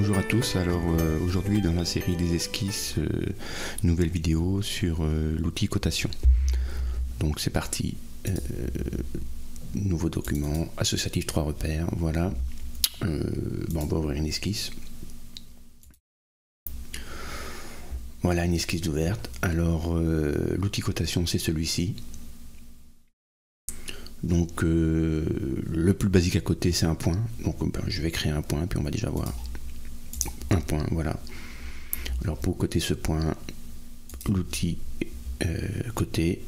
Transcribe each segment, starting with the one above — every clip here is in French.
Bonjour à tous, alors aujourd'hui dans la série des esquisses, nouvelle vidéo sur l'outil cotation. Donc c'est parti, nouveau document, associatif 3 repères, voilà. On va ouvrir une esquisse. Voilà une esquisse ouverte. Alors l'outil cotation c'est celui-ci. Donc le plus basique à côté c'est un point, donc je vais créer un point puis on va déjà voir un point, voilà. Alors pour coter ce point, l'outil coter,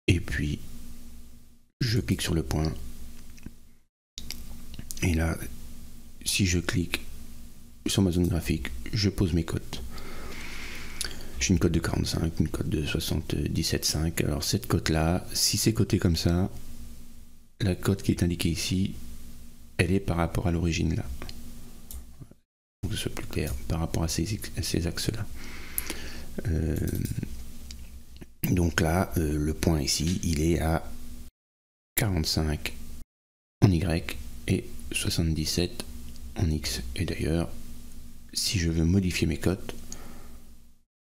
et puis je clique sur le point, et là si je clique sur ma zone graphique, je pose mes cotes. J'ai une cote de 45, une cote de 77,5. Alors cette cote là, si c'est coté comme ça, la cote qui est indiquée ici, elle est par rapport à l'origine là. Pour que ce soit plus clair, par rapport à ces axes là. Donc là, le point ici, il est à 45 en Y et 77 en X. Et d'ailleurs, si je veux modifier mes cotes,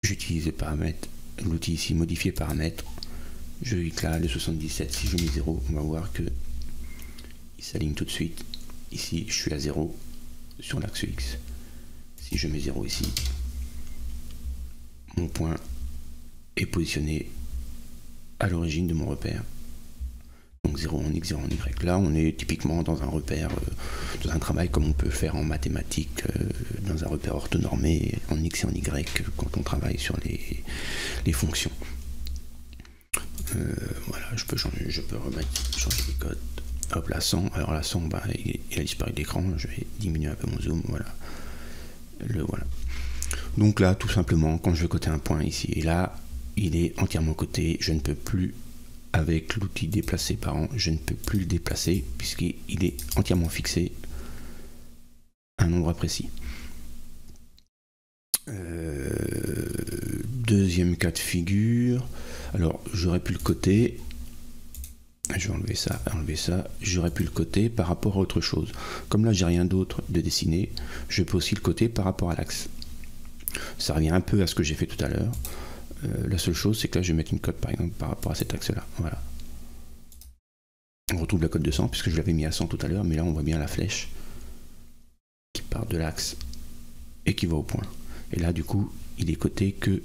j'utilise les paramètres, l'outil ici, modifier paramètres. Je clique là, le 77, si je mets 0, on va voir que il s'aligne tout de suite. Ici, je suis à 0 sur l'axe X. Si je mets 0 ici, mon point est positionné à l'origine de mon repère. Donc 0 en X, 0 en Y. Là, on est typiquement dans un repère, dans un travail comme on peut faire en mathématiques, dans un repère orthonormé en X et en Y, quand on travaille sur les fonctions. Voilà, je peux changer les codes. Hop, la 100. Alors la 100, il a disparu de l'écran. Je vais diminuer un peu mon zoom. Voilà. Voilà. Donc là, tout simplement, quand je veux coter un point ici et là, il est entièrement coté. Je ne peux plus, avec l'outil déplacer parent, je ne peux plus le déplacer puisqu'il est entièrement fixé à un endroit précis. Deuxième cas de figure, alors j'aurais pu le coter, je vais enlever ça, j'aurais pu le coter par rapport à autre chose. Comme là j'ai rien d'autre de dessiner, je peux aussi le coter par rapport à l'axe. Ça revient un peu à ce que j'ai fait tout à l'heure. La seule chose c'est que là je vais mettre une cote par exemple par rapport à cet axe là, voilà. On retrouve la cote de 100 puisque je l'avais mis à 100 tout à l'heure, mais là on voit bien la flèche qui part de l'axe et qui va au point. Et là du coup il est coté que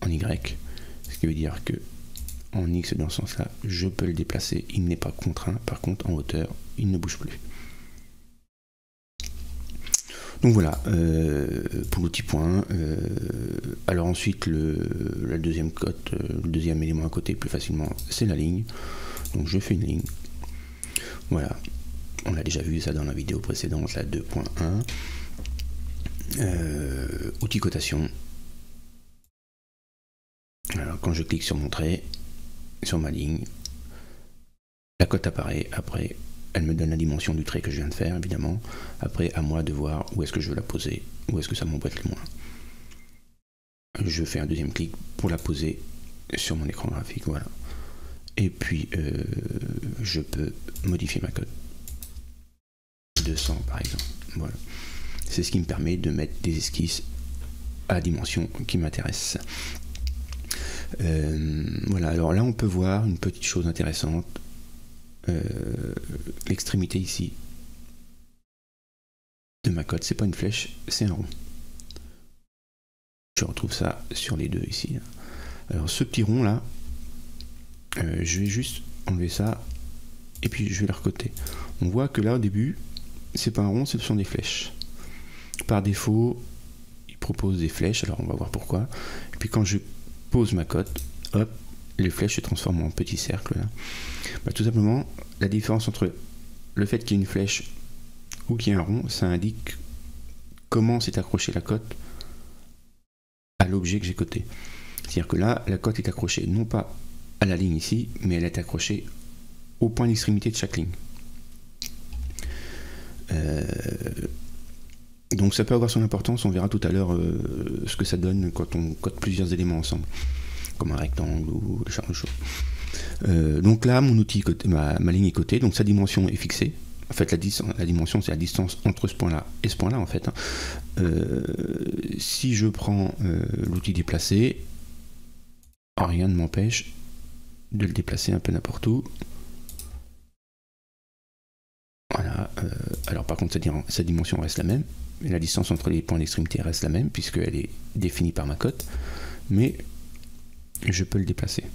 en Y, ce qui veut dire que en X dans ce sens là je peux le déplacer, il n'est pas contraint. Par contre en hauteur il ne bouge plus. Donc voilà pour l'outil point. Alors ensuite la deuxième cote, le deuxième élément à côté plus facilement c'est la ligne. Donc je fais une ligne, voilà, on a déjà vu ça dans la vidéo précédente, la 2.1. Outil cotation. Alors quand je clique sur mon trait, sur ma ligne, la cote apparaît. Après elle me donne la dimension du trait que je viens de faire, évidemment. Après à moi de voir où est-ce que je veux la poser, où est-ce que ça m'embête le moins. Je fais un deuxième clic pour la poser sur mon écran graphique, voilà. Et puis je peux modifier ma cote 200 par exemple, voilà. C'est ce qui me permet de mettre des esquisses à la dimension qui m'intéresse. Voilà, alors là on peut voir une petite chose intéressante. L'extrémité ici de ma cote, c'est pas une flèche, c'est un rond. Je retrouve ça sur les deux ici. Alors ce petit rond là, je vais juste enlever ça et puis je vais le recoter. On voit que là au début, c'est pas un rond, ce sont des flèches. Par défaut, il propose des flèches, alors on va voir pourquoi. Et puis quand je pose ma cote, hop, les flèches se transforment en petits cercles là. Tout simplement, la différence entre le fait qu'il y ait une flèche ou qu'il y ait un rond, ça indique comment s'est accrochée la cote à l'objet que j'ai coté. C'est-à-dire que là, la cote est accrochée non pas à la ligne ici, mais elle est accrochée au point d'extrémité de chaque ligne. Donc ça peut avoir son importance, on verra tout à l'heure ce que ça donne quand on cote plusieurs éléments ensemble, comme un rectangle ou ce genre de choses. Donc là, mon outil, ma ligne est cotée, donc sa dimension est fixée En fait, la dimension, c'est la distance entre ce point-là et ce point-là, en fait. Si je prends l'outil déplacer, rien ne m'empêche de le déplacer un peu n'importe où. Voilà. Alors par contre, sa dimension reste la même. La distance entre les points d'extrémité reste la même, puisqu'elle est définie par ma cote. Mais je peux le déplacer.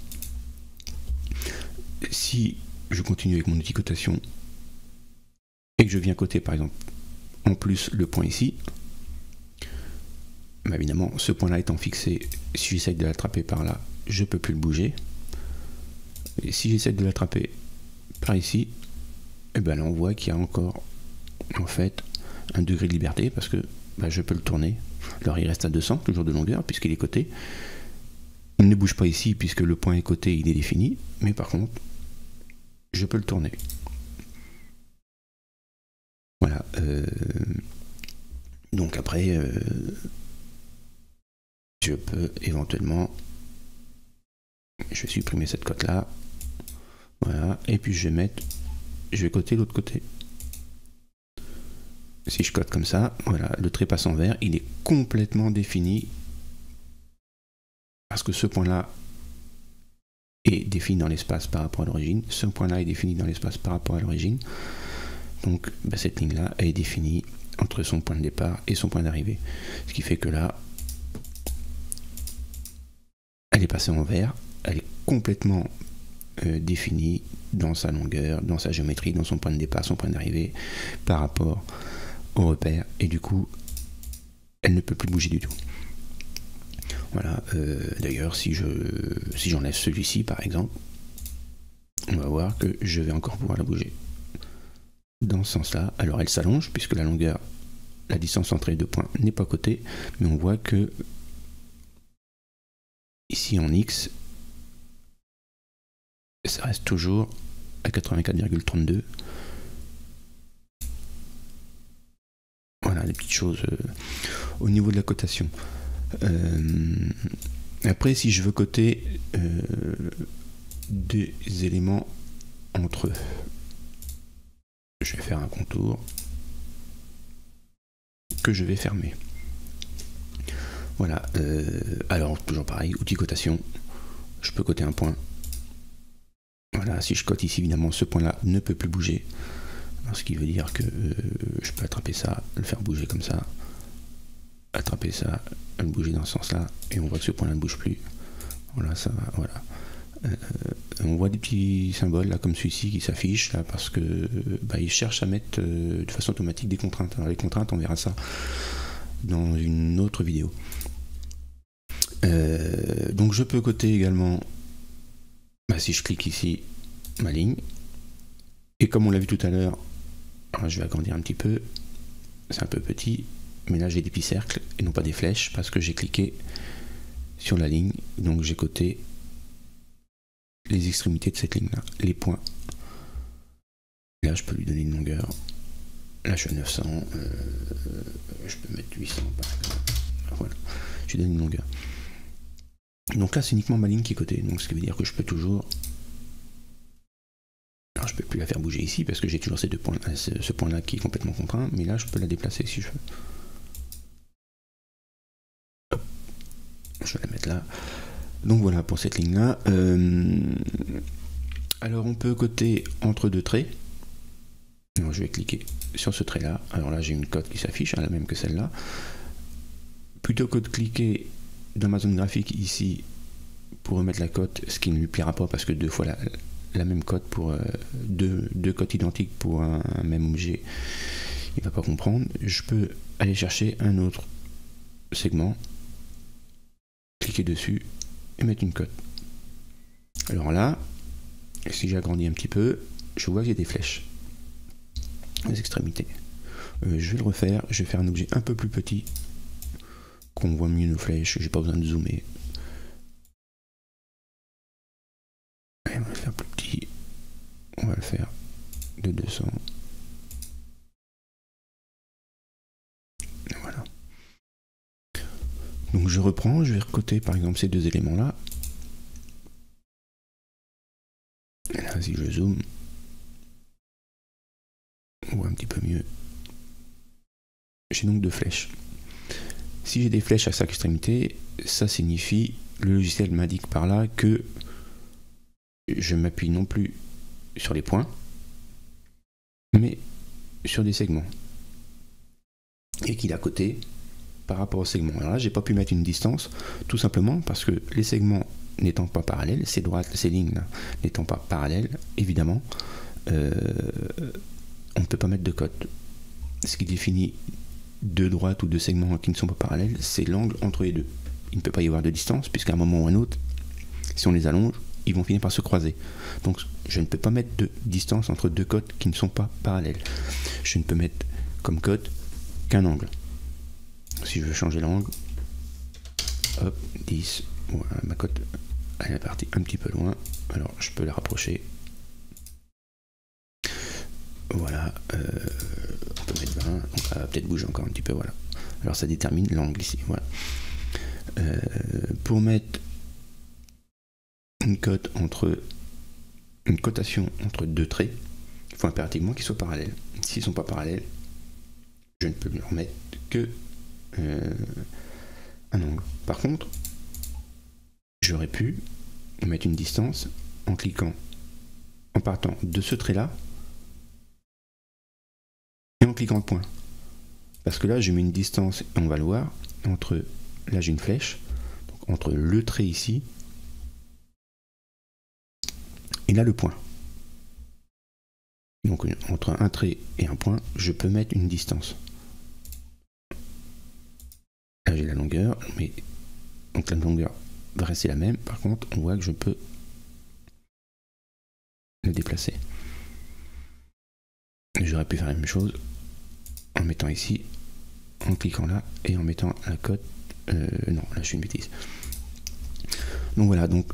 Si je continue avec mon outil cotation et que je viens coter par exemple en plus le point ici, bah évidemment ce point là étant fixé, si j'essaye de l'attraper par là, je peux plus le bouger. Et si j'essaie de l'attraper par ici, et ben là on voit qu'il y a encore en fait un degré de liberté, parce que bah, je peux le tourner. Alors il reste à 200 toujours de longueur puisqu'il est coté. Il ne bouge pas ici puisque le point est coté, il est défini, mais par contre je peux le tourner. Voilà. Donc après, je peux éventuellement, je vais supprimer cette cote là. Voilà. Et puis je vais coter l'autre côté. Si je cote comme ça, voilà, le trait passe en vert, il est complètement défini parce que ce point-là est défini dans l'espace par rapport à l'origine, ce point-là est défini dans l'espace par rapport à l'origine. Donc bah, cette ligne-là est définie entre son point de départ et son point d'arrivée. Ce qui fait que là, elle est passée en vert, elle est complètement définie dans sa longueur, dans sa géométrie, dans son point de départ, son point d'arrivée, par rapport au repère, et du coup, elle ne peut plus bouger du tout. Voilà, d'ailleurs, si j'enlève celui-ci, par exemple, on va voir que je vais encore pouvoir la bouger. Dans ce sens-là, alors elle s'allonge, puisque la longueur, la distance entre les deux points n'est pas cotée, mais on voit que ici en X, ça reste toujours à 84,32. Voilà, des petites choses au niveau de la cotation. Après, si je veux coter des éléments entre eux, je vais faire un contour que je vais fermer. Voilà, alors toujours pareil, outil cotation, je peux coter un point. Voilà, si je cote ici, évidemment, ce point-là ne peut plus bouger. Alors, ce qui veut dire que je peux attraper ça, le faire bouger comme ça, attraper ça, le bouger dans ce sens-là, et on voit que ce point-là ne bouge plus. Voilà, ça va, voilà. On voit des petits symboles là comme celui-ci qui s'affichent là parce que bah, ils cherchent à mettre de façon automatique des contraintes. Alors les contraintes, on verra ça dans une autre vidéo. Donc je peux coter également, bah, si je clique ici, ma ligne. Et comme on l'a vu tout à l'heure, je vais agrandir un petit peu, c'est un peu petit, mais là j'ai des petits cercles et non pas des flèches parce que j'ai cliqué sur la ligne, donc j'ai coté les extrémités de cette ligne là, les points. Là je peux lui donner une longueur, là je suis à 900, je peux mettre 800 par exemple, voilà, je lui donne une longueur. Donc là c'est uniquement ma ligne qui est cotée, donc ce qui veut dire que je peux toujours, alors je peux plus la faire bouger ici parce que j'ai toujours ces deux points, ce point là qui est complètement contraint, mais là je peux la déplacer si je veux. Hop. Je vais la mettre là. Donc voilà pour cette ligne là. Alors on peut coter entre deux traits. Alors je vais cliquer sur ce trait là. Alors là j'ai une cote qui s'affiche, la même que celle là. Plutôt que de cliquer dans ma zone graphique ici pour remettre la cote, ce qui ne lui plaira pas parce que deux fois la même cote pour deux cotes identiques pour un même objet, il va pas comprendre. Je peux aller chercher un autre segment, cliquer dessus et mettre une cote. Alors là, si j'agrandis un petit peu, je vois qu'il y a des flèches, les extrémités. Je vais le refaire, je vais faire un objet un peu plus petit, qu'on voit mieux nos flèches, j'ai pas besoin de zoomer. Et on va le faire plus petit, on va le faire de 200. Voilà. Donc je reprends, je vais recoter par exemple ces deux éléments là. Et là si je zoome, on voit un petit peu mieux. J'ai donc 2 flèches. Si j'ai des flèches à chaque extrémité, ça signifie, le logiciel m'indique par là que je m'appuie non plus sur les points, mais sur des segments. Et qu'il est à côté par rapport aux segments. Alors là, j'ai pas pu mettre une distance, tout simplement parce que les segments n'étant pas parallèles, ces lignes là n'étant pas parallèles, évidemment, on ne peut pas mettre de cote. Ce qui définit 2 droites ou 2 segments qui ne sont pas parallèles, c'est l'angle entre les deux. Il ne peut pas y avoir de distance, puisqu'à un moment ou un autre, si on les allonge, ils vont finir par se croiser. Donc je ne peux pas mettre de distance entre 2 côtes qui ne sont pas parallèles. Je ne peux mettre comme cote qu'un angle. Si je veux changer l'angle, hop, 10, voilà, ma cote elle est partie un petit peu loin, alors je peux la rapprocher. Voilà, on peut mettre 20, donc elle va peut-être bouger encore un petit peu, voilà. Alors ça détermine l'angle ici, voilà. Pour mettre une cotation entre 2 traits, il faut impérativement qu'ils soient parallèles. S'ils ne sont pas parallèles, je ne peux leur mettre que un angle. Par contre, j'aurais pu mettre une distance en cliquant, en partant de ce trait-là et en cliquant le point. Parce que là, je mets une distance, et on va le voir, entre, là j'ai une flèche, donc entre le trait ici et là le point. Donc entre un trait et un point, je peux mettre une distance. Là j'ai la longueur, mais donc la longueur va rester la même. Par contre, on voit que je peux le déplacer. J'aurais pu faire la même chose en mettant ici, en cliquant là et en mettant la cote. Non, là je fais une bêtise. Donc voilà, donc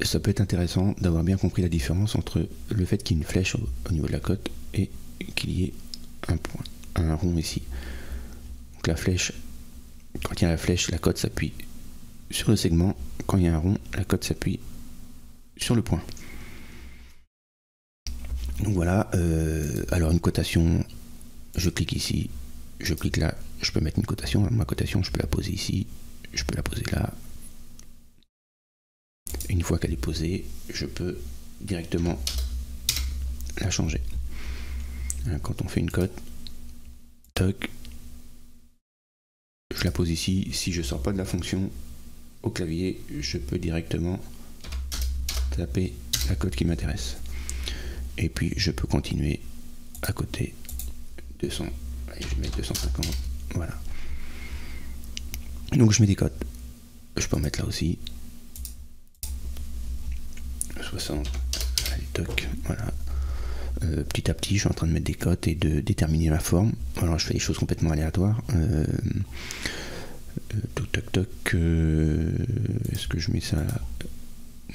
ça peut être intéressant d'avoir bien compris la différence entre le fait qu'il y ait une flèche au niveau de la cote et qu'il y ait un point, un rond ici. Donc la flèche, quand il y a la flèche, la cote s'appuie sur le segment. Quand il y a un rond, la cote s'appuie sur le point. Donc voilà, alors une cotation, je clique ici, je clique là, je peux mettre une cotation. Ma cotation, je peux la poser ici, je peux la poser là. Une fois qu'elle est posée, je peux directement la changer. Quand on fait une cote, toc, je la pose ici. Si je ne sors pas de la fonction au clavier, je peux directement taper la cote qui m'intéresse. Et puis je peux continuer à côté 200. Allez, je vais mettre 250. Voilà. Donc je mets des cotes. Je peux en mettre là aussi. 60. Allez, toc. Voilà. Petit à petit, je suis en train de mettre des cotes et de déterminer ma forme. Alors je fais des choses complètement aléatoires. Toc toc toc. Est-ce que je mets ça là?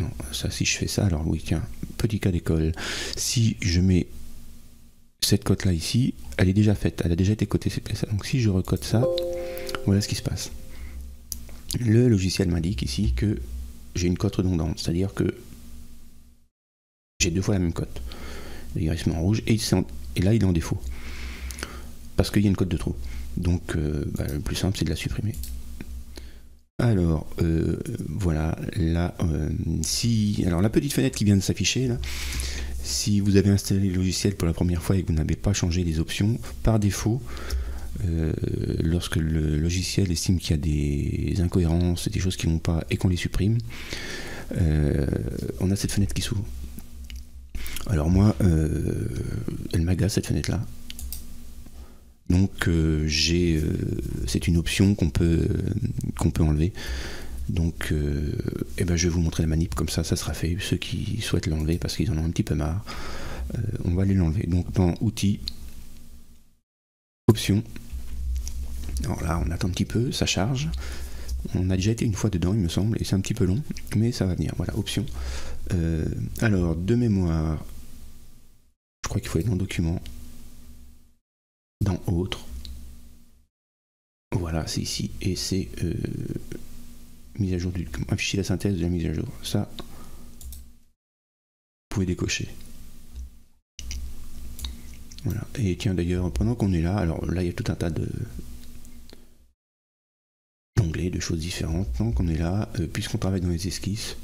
Non, ça si je fais ça, alors oui, tiens, petit cas d'école. Si je mets cette cote là ici, elle est déjà faite, elle a déjà été cotée cette pièce. Donc si je recote ça, voilà ce qui se passe. Le logiciel m'indique ici que j'ai une cote redondante, c'est-à-dire que j'ai 2 fois la même cote. Il se met en rouge et là il est en défaut. Parce qu'il y a une cote de trop. Donc le plus simple c'est de la supprimer. Alors voilà, là alors la petite fenêtre qui vient de s'afficher là, si vous avez installé le logiciel pour la première fois et que vous n'avez pas changé les options, par défaut, lorsque le logiciel estime qu'il y a des incohérences, des choses qui ne vont pas et qu'on les supprime, on a cette fenêtre qui s'ouvre. Alors moi, elle m'agace cette fenêtre là. Donc c'est une option qu'on peut enlever. Donc je vais vous montrer la manip, comme ça sera fait. Ceux qui souhaitent l'enlever parce qu'ils en ont un petit peu marre, on va aller l'enlever. Donc dans outils, options. Alors là on attend un petit peu, ça charge. On a déjà été une fois dedans il me semble, et c'est un petit peu long, mais ça va venir. Voilà, options. Alors de mémoire, je crois qu'il faut être dans document. Dans autre, voilà, c'est ici et c'est mise à jour du document, afficher la synthèse de la mise à jour. Ça, vous pouvez décocher. Voilà. Et tiens, d'ailleurs, pendant qu'on est là, alors là, il y a tout un tas d'onglets, de choses différentes. Tant qu'on est là, puisqu'on travaille dans les esquisses,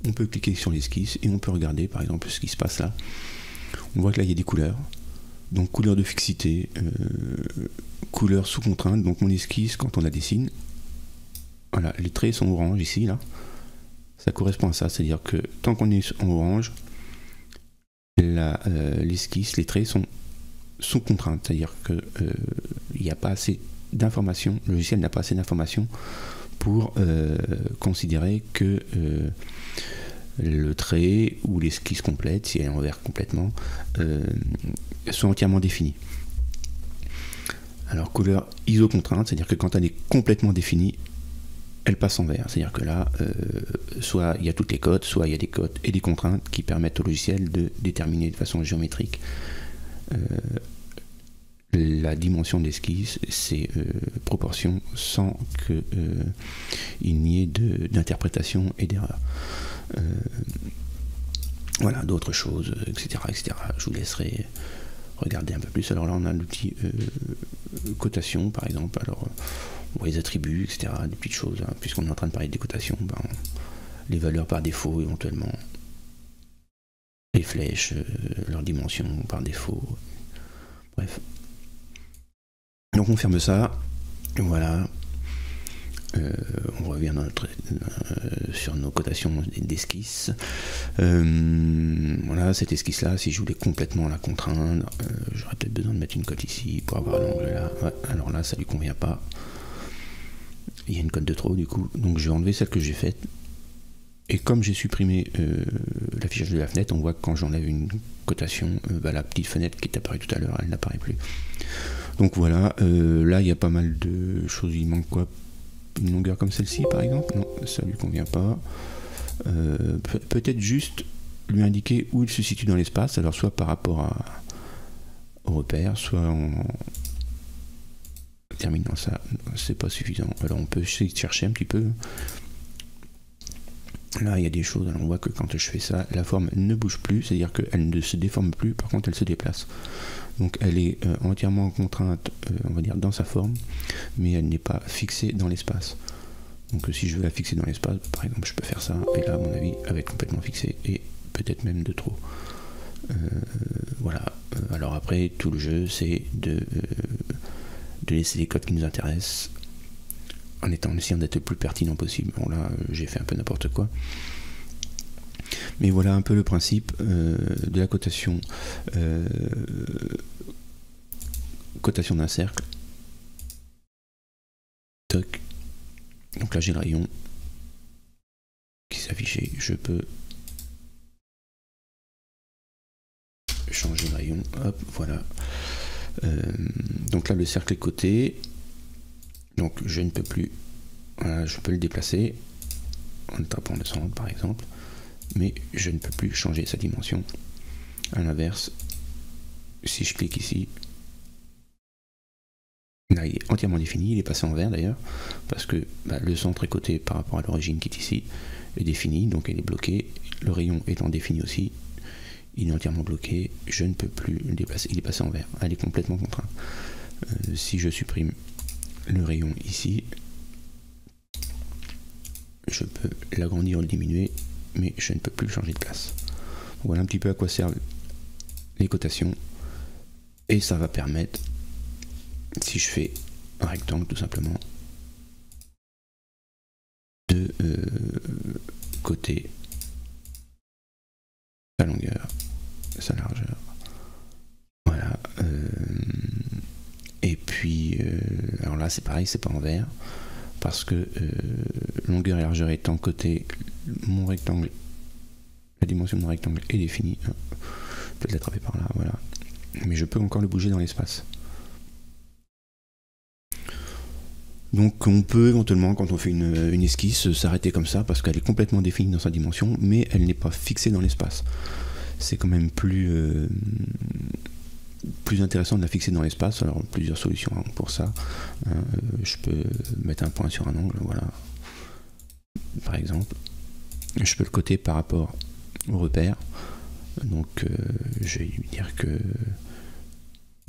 on peut cliquer sur l'esquisse et on peut regarder, par exemple, ce qui se passe là. On voit que là, il y a des couleurs. Donc, couleur de fixité, couleur sous contrainte. Donc, mon esquisse, quand on la dessine, voilà, les traits sont orange ici, là. Ça correspond à ça, c'est-à-dire que tant qu'on est en orange, l'esquisse, les traits sont sous contrainte, c'est-à-dire que il n'y a pas assez d'informations, le logiciel n'a pas assez d'informations pour considérer que le trait ou l'esquisse complète, si elle est en vert complètement, soit entièrement définie. Alors couleur isocontrainte, c'est-à-dire que quand elle est complètement définie, elle passe en vert. C'est-à-dire que là, soit il y a toutes les codes, soit il y a des codes et des contraintes qui permettent au logiciel de déterminer de façon géométrique la dimension de l'esquisse, ses proportions, sans qu'il n'y ait d'interprétation et d'erreur. Voilà, d'autres choses, etc., etc. Je vous laisserai regarder un peu plus. Alors là, on a l'outil cotation, par exemple. Alors, on voit les attributs, etc., des petites choses. Hein. Puisqu'on est en train de parler de cotation, ben, les valeurs par défaut, éventuellement. Les flèches, leur dimension par défaut. Bref. Donc on ferme ça. Voilà. On revient sur nos cotations d'esquisse. Voilà, cette esquisse-là, si je voulais complètement la contraindre, j'aurais peut-être besoin de mettre une cote ici pour avoir l'angle là. Ouais, alors là, ça lui convient pas. Il y a une cote de trop du coup. Donc je vais enlever celle que j'ai faite. Et comme j'ai supprimé l'affichage de la fenêtre, on voit que quand j'enlève une cotation, la petite fenêtre qui est apparue tout à l'heure, elle n'apparaît plus. Donc voilà, là il y a pas mal de choses. Il manque quoi? Une longueur comme celle-ci par exemple? Non, ça lui convient pas. Peut-être juste lui indiquer où il se situe dans l'espace, alors soit par rapport au repère, soit en terminant ça, c'est pas suffisant. Alors on peut essayer de chercher un petit peu. Là il y a des choses, alors on voit que quand je fais ça, la forme ne bouge plus, c'est-à-dire qu'elle ne se déforme plus, par contre elle se déplace. Donc elle est entièrement en contrainte, on va dire, dans sa forme, mais elle n'est pas fixée dans l'espace. Donc si je veux la fixer dans l'espace, par exemple, je peux faire ça, et là, à mon avis, elle va être complètement fixée, et peut-être même de trop. Voilà. Alors après, tout le jeu, c'est de laisser les codes qui nous intéressent, en essayant d'être le plus pertinent possible. Bon là, j'ai fait un peu n'importe quoi. Mais voilà un peu le principe de la cotation. Cotation d'un cercle. Toc. Donc là j'ai le rayon qui s'affichait. Je peux changer le rayon. Hop, voilà. Donc là le cercle est coté. Donc je ne peux plus. Voilà, je peux le déplacer en tapant le centre par exemple. Mais je ne peux plus changer sa dimension. À l'inverse, si je clique ici, là il est entièrement défini, il est passé en vert d'ailleurs, parce que le centre est coté par rapport à l'origine qui est ici, est défini, donc elle est bloquée. Le rayon étant défini aussi, il est entièrement bloqué, je ne peux plus le déplacer, il est passé en vert, elle est complètement contrainte. Si je supprime le rayon ici, je peux l'agrandir ou le diminuer, mais je ne peux plus le changer de place. Voilà un petit peu à quoi servent les cotations, et ça va permettre, si je fais un rectangle tout simplement, de coter sa longueur, sa largeur. Voilà. Et puis, alors là c'est pareil, c'est pas en vert, parce que longueur et largeur étant cotées, mon rectangle, la dimension de mon rectangle est définie. Je peux l'attraper par là, voilà. Mais je peux encore le bouger dans l'espace. Donc on peut éventuellement, quand on fait une esquisse, s'arrêter comme ça, parce qu'elle est complètement définie dans sa dimension, mais elle n'est pas fixée dans l'espace. C'est quand même plus intéressant de la fixer dans l'espace. Alors plusieurs solutions pour ça. Je peux mettre un point sur un angle, voilà. Par exemple. Je peux le coter par rapport au repère. Donc je vais lui dire que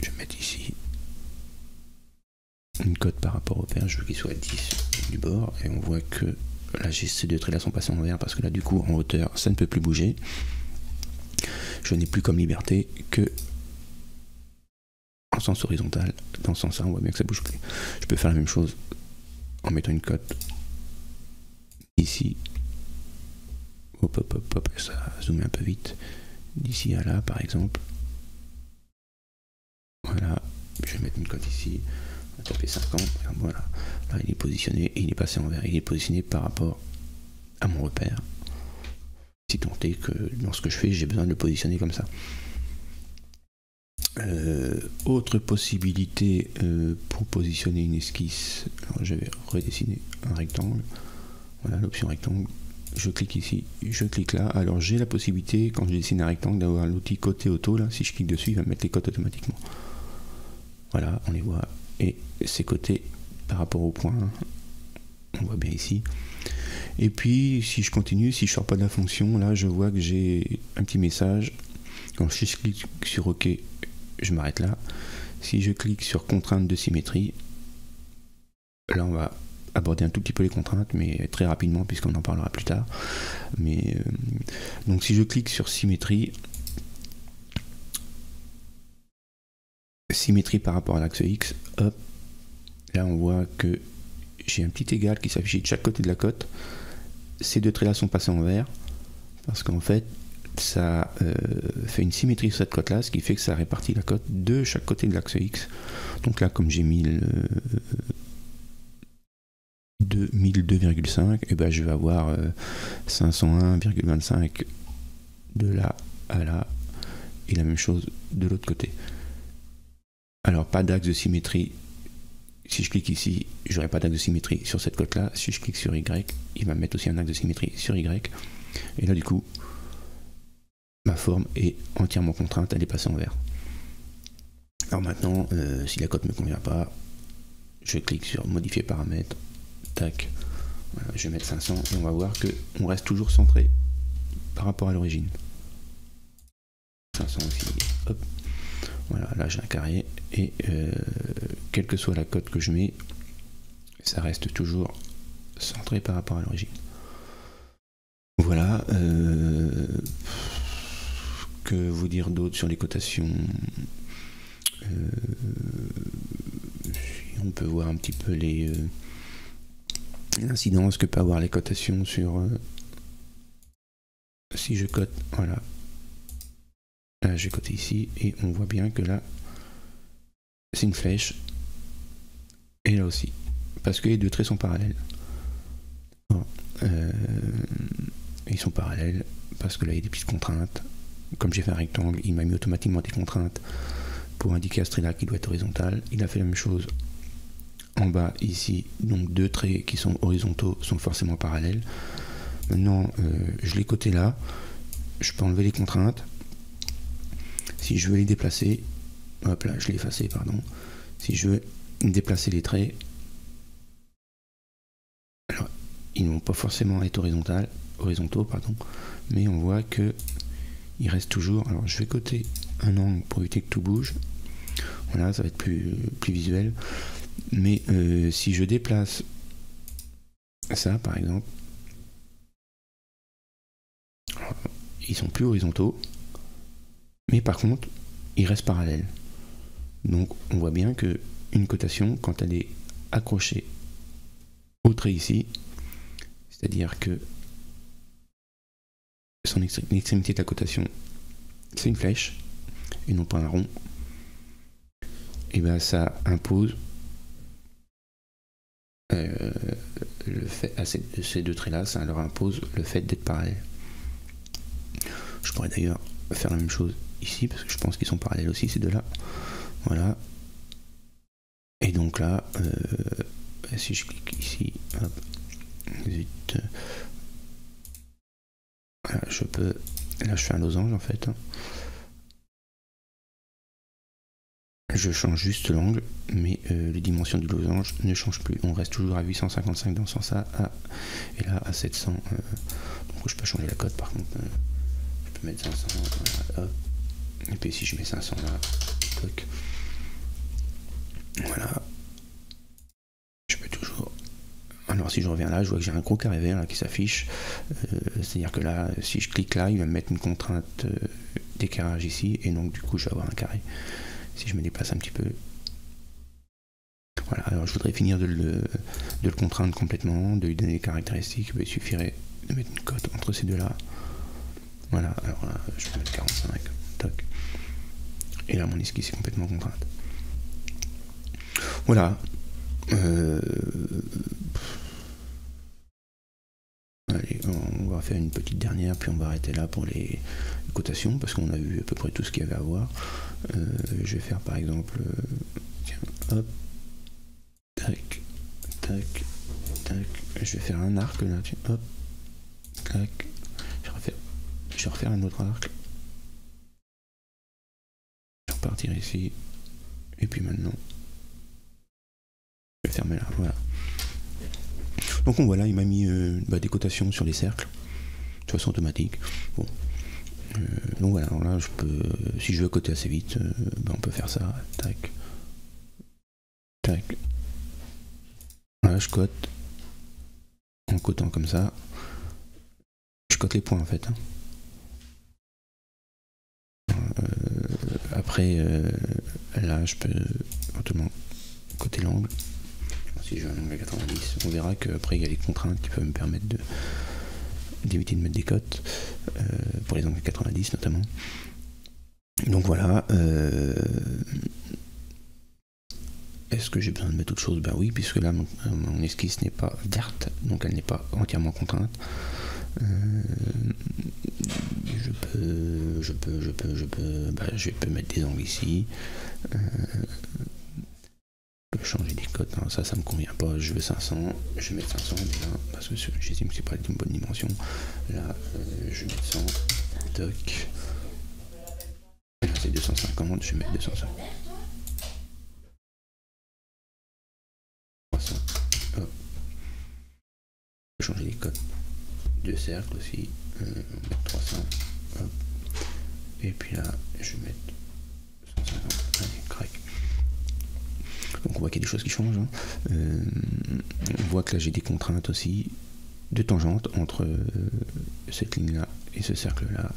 je vais mettre ici une cote par rapport au père, je veux qu'il soit à 10 du bord, et on voit que là ces deux traits là sont passés en vert parce que là du coup en hauteur ça ne peut plus bouger. Je n'ai plus comme liberté que en sens horizontal. Dans ce sens là on voit bien que ça bouge plus. Je peux faire la même chose en mettant une cote ici. Hop hop hop hop, ça a zoomé un peu vite. D'ici à là par exemple. Voilà, je vais mettre une cote ici. On va taper 50. Voilà, là il est positionné et il est passé en vert. Il est positionné par rapport à mon repère. Si tant est que dans ce que je fais, j'ai besoin de le positionner comme ça. Autre possibilité pour positionner une esquisse, alors je vais redessiner un rectangle. Voilà l'option rectangle. Je clique ici, je clique là. Alors j'ai la possibilité, quand je dessine un rectangle, d'avoir l'outil côté auto. Là, si je clique dessus, il va mettre les cotes automatiquement. Voilà, on les voit. Et ces côtés par rapport au point, on voit bien ici. Et puis si je continue, si je sors pas de la fonction, là je vois que j'ai un petit message. Quand je clique sur OK, je m'arrête là. Si je clique sur contrainte de symétrie, là on va aborder un tout petit peu les contraintes, mais très rapidement puisqu'on en parlera plus tard. Mais donc si je clique sur symétrie par rapport à l'axe X, hop, là on voit que j'ai un petit égal qui s'affiche de chaque côté de la cote. Ces deux traits là sont passés en vert parce qu'en fait ça fait une symétrie sur cette cote là, ce qui fait que ça répartit la cote de chaque côté de l'axe X. Donc là comme j'ai mis le 1002,5, et ben je vais avoir 501,25 de là à là, et la même chose de l'autre côté. Alors pas d'axe de symétrie. Si je clique ici, j'aurai pas d'axe de symétrie sur cette cote là. Si je clique sur Y, il va mettre aussi un axe de symétrie sur Y. Et là du coup, ma forme est entièrement contrainte, elle est passée en vert. Alors maintenant, si la cote ne me convient pas, je clique sur modifier paramètres. Tac. Voilà, je vais mettre 500 et on va voir que on reste toujours centré par rapport à l'origine. 500 aussi. Hop. Voilà, là j'ai un carré et quelle que soit la cote que je mets, ça reste toujours centré par rapport à l'origine. Voilà. Que vous dire d'autre sur les cotations? On peut voir un petit peu l'incidence que peut avoir les cotations sur si je cote, voilà. Là j'ai coté ici et on voit bien que là c'est une flèche et là aussi parce que les deux traits sont parallèles. Bon, ils sont parallèles parce que là il y a des petites contraintes. Comme j'ai fait un rectangle, il m'a mis automatiquement des contraintes pour indiquer à ce trait là qui doit être horizontal. Il a fait la même chose en bas ici, donc deux traits qui sont horizontaux sont forcément parallèles. Maintenant je l'ai coté là, je peux enlever les contraintes. Si je veux les déplacer, hop là, je l'ai effacé, pardon. Si je veux déplacer les traits, alors ils ne vont pas forcément être horizontaux, pardon, mais on voit que il reste toujours. Alors je vais coter un angle pour éviter que tout bouge. Voilà, ça va être plus visuel. Mais si je déplace ça, par exemple, alors, ils sont plus horizontaux. Mais par contre, ils restent parallèles. Donc on voit bien que une cotation, quand elle est accrochée au trait ici, c'est-à-dire que l'extrémité de la cotation, c'est une flèche, et non pas un rond, et bien ça impose le fait à ces deux traits-là, ça leur impose le fait d'être parallèles. Je pourrais d'ailleurs faire la même chose ici parce que je pense qu'ils sont parallèles aussi ces deux-là. Voilà. Et donc là, si je clique ici, hop, vite, voilà, je peux. Là, je fais un losange en fait. Je change juste l'angle, mais les dimensions du losange ne changent plus. On reste toujours à 855 dans ce sens-là, et là à 700. Donc je peux changer la cote par contre. Je peux mettre 500, voilà, hop. Et puis si je mets 500 là, toc. Voilà. Je peux toujours... Alors si je reviens là, je vois que j'ai un gros carré vert là, qui s'affiche. C'est-à-dire que là, si je clique là, il va me mettre une contrainte d'éclairage ici, et donc du coup je vais avoir un carré. Si je me déplace un petit peu. Voilà, alors je voudrais finir de le contraindre complètement, de lui donner des caractéristiques. Il suffirait de mettre une cote entre ces deux-là. Voilà, alors là, je peux mettre 45, toc. Et là, mon esquisse est complètement contrainte. Voilà. Allez, on va faire une petite dernière, puis on va arrêter là pour les cotations, parce qu'on a vu à peu près tout ce qu'il y avait à voir. Je vais faire par exemple... tiens, hop. Tac, tac, tac. Je vais faire un arc là, tiens, hop. Tac. Je vais refaire un autre arc. Je vais repartir ici. Et puis maintenant, je vais fermer là, voilà. Donc voilà, il m'a mis des cotations sur les cercles, de façon automatique. Bon. Donc voilà, alors là, je peux, si je veux coter assez vite, on peut faire ça. Tac. Tac. Voilà, je cote. En cotant comme ça. Je cote les points en fait. Après, là, je peux autrement coter l'angle. Si je veux un angle à 90, on verra qu'après, il y a des contraintes qui peuvent me permettre d'éviter de mettre des cotes, pour les angles à 90 notamment. Donc voilà. Est-ce que j'ai besoin de mettre autre chose? Ben oui, puisque là, mon esquisse n'est pas verte, donc elle n'est pas entièrement contrainte. Je peux mettre des angles ici. Je peux changer des cotes. Non, ça me convient pas. Je veux 500. Je vais mettre 500 déjà, parce que j'estime que c'est pas une bonne dimension. Là, je vais mettre 100. Toc. Là, c'est 250. Je vais mettre 250. 300. Hop. Je peux changer les cotes de cercle aussi. Mettre 300. Hop. Et puis là, je vais mettre 150. Allez, crac. Donc on voit qu'il y a des choses qui changent. Hein. On voit que là j'ai des contraintes aussi de tangente entre cette ligne là et ce cercle là.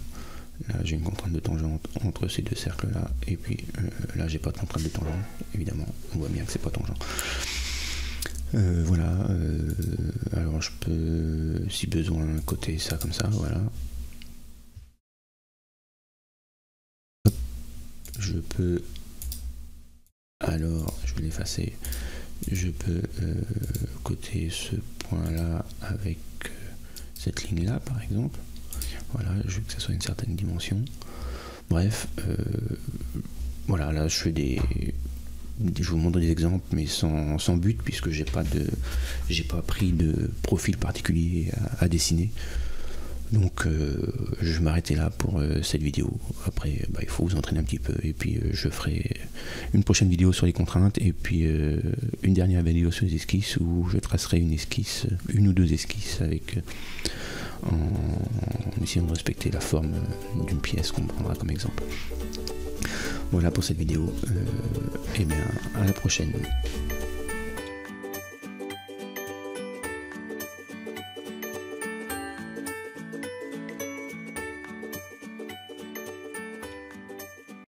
Là j'ai une contrainte de tangente entre ces deux cercles là. Et puis là j'ai pas de contrainte de tangente. Évidemment, on voit bien que c'est pas tangent. Voilà. Alors je peux, si besoin, coter ça comme ça. Voilà. Hop. Je peux... Alors, je vais l'effacer. Je peux coter ce point-là avec cette ligne-là, par exemple. Voilà, je veux que ça soit une certaine dimension. Bref, voilà, là je fais je vous montre des exemples, mais sans but, puisque j'ai pas pris de profil particulier à dessiner. Donc je vais m'arrêter là pour cette vidéo. Après, il faut vous entraîner un petit peu, et puis je ferai une prochaine vidéo sur les contraintes, et puis une dernière vidéo sur les esquisses, où je tracerai une ou deux esquisses avec en essayant de respecter la forme d'une pièce qu'on prendra comme exemple. Voilà pour cette vidéo, et bien à la prochaine.